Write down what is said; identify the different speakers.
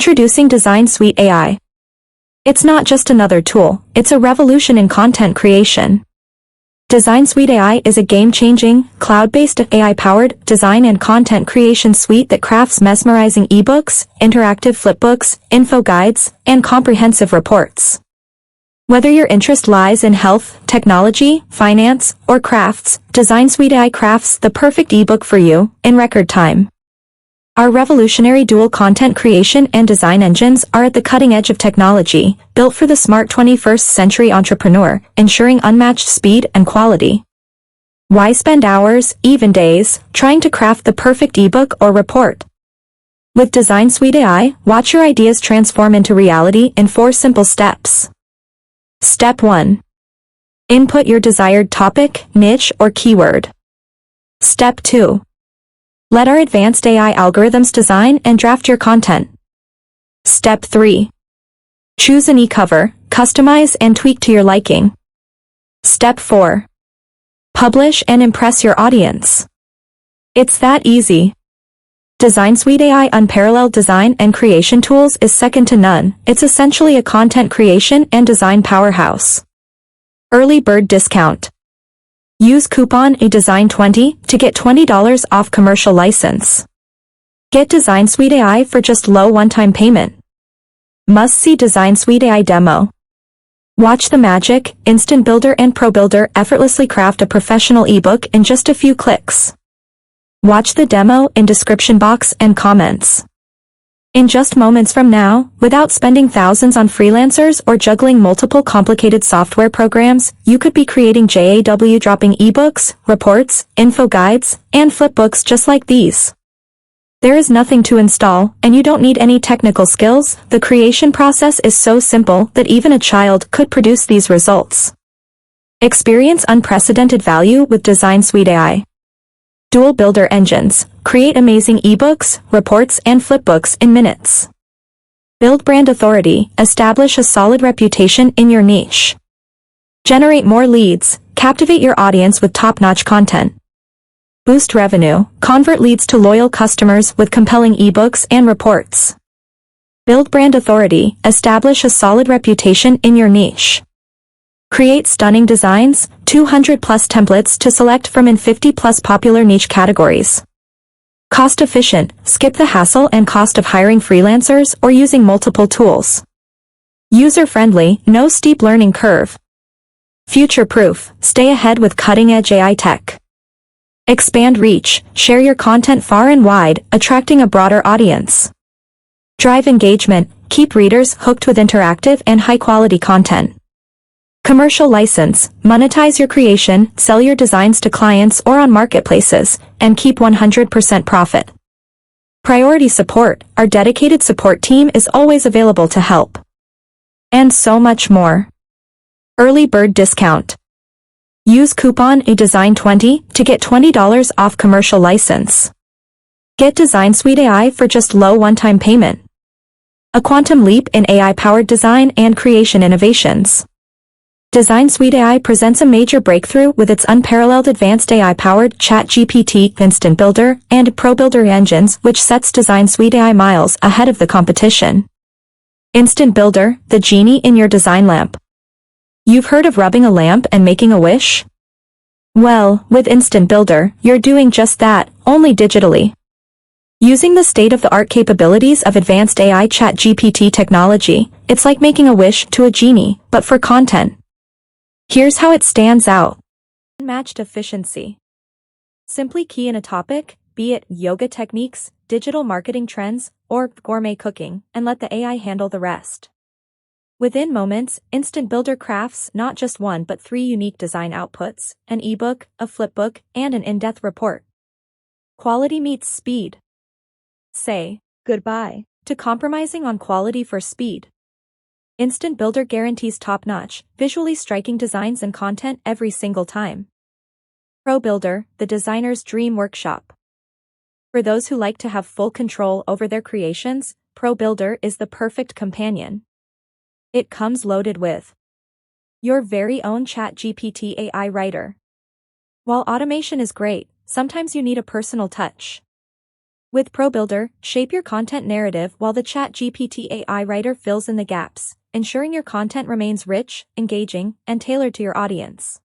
Speaker 1: Introducing Design Suite AI. It's not just another tool, it's a revolution in content creation. Design Suite AI is a game-changing, cloud-based AI-powered design and content creation suite that crafts mesmerizing ebooks, interactive flipbooks, info guides, and comprehensive reports. Whether your interest lies in health, technology, finance, or crafts, Design Suite AI crafts the perfect ebook for you in record time. Our revolutionary dual content creation and design engines are at the cutting edge of technology, built for the smart 21st century entrepreneur, ensuring unmatched speed and quality. Why spend hours, even days, trying to craft the perfect ebook or report? With Design Suite AI, watch your ideas transform into reality in 4 simple steps. Step 1. Input your desired topic, niche, or keyword. Step 2. Let our advanced AI algorithms design and draft your content. Step 3. Choose an e-cover, customize and tweak to your liking. Step 4. Publish and impress your audience. It's that easy. Design Suite AI unparalleled design and creation tools is second to none. It's essentially a content creation and design powerhouse. Early bird discount. Use coupon ADESIGN20 to get $20 off commercial license. Get Design Suite AI for just low one-time payment. Must-see Design Suite AI demo. Watch the magic. Instant Builder and Pro Builder effortlessly craft a professional ebook in just a few clicks. Watch the demo in description box and comments. In just moments from now, without spending thousands on freelancers or juggling multiple complicated software programs, you could be creating dropping ebooks, reports, info guides, and flipbooks just like these. There is nothing to install, and you don't need any technical skills. The creation process is so simple that even a child could produce these results. Experience unprecedented value with Design Suite AI. Dual builder engines. Create amazing ebooks, reports, and flipbooks in minutes. Build brand authority. Establish a solid reputation in your niche. Generate more leads. Captivate your audience with top-notch content. Boost revenue. Convert leads to loyal customers with compelling ebooks and reports. Build brand authority. Establish a solid reputation in your niche. Create stunning designs, 200+ templates to select from in 50+ popular niche categories. Cost efficient. Skip the hassle and cost of hiring freelancers or using multiple tools. User-friendly. No steep learning curve. Future-proof. Stay ahead with cutting-edge AI tech. Expand reach. Share your content far and wide, attracting a broader audience. Drive engagement. Keep readers hooked with interactive and high-quality content. Commercial license. Monetize your creation, sell your designs to clients or on marketplaces, and keep 100% profit. Priority support. Our dedicated support team is always available to help. And so much more. Early bird discount. Use coupon ADESIGN20 to get $20 off commercial license. Get Design Suite AI for just low one-time payment. A quantum leap in AI-powered design and creation innovations. Design Suite AI presents a major breakthrough with its unparalleled advanced AI-powered ChatGPT, Instant Builder, and Pro Builder engines, which sets Design Suite AI miles ahead of the competition. Instant Builder, the genie in your design lamp. You've heard of rubbing a lamp and making a wish? Well, with Instant Builder, you're doing just that, only digitally. Using the state-of-the-art capabilities of advanced AI ChatGPT technology, it's like making a wish to a genie, but for content. Here's how it stands out. Unmatched efficiency. Simply key in a topic, be it yoga techniques, digital marketing trends, or gourmet cooking, and let the AI handle the rest. Within moments, Instant Builder crafts not just one but 3 unique design outputs, an ebook, a flipbook, and an in-depth report. Quality meets speed. Say goodbye to compromising on quality for speed. Instant Builder guarantees top-notch, visually striking designs and content every single time. Pro Builder, the designer's dream workshop. For those who like to have full control over their creations, Pro Builder is the perfect companion. It comes loaded with your very own ChatGPT AI writer. While automation is great, sometimes you need a personal touch. With ProBuilder, shape your content narrative while the ChatGPT AI writer fills in the gaps, ensuring your content remains rich, engaging, and tailored to your audience.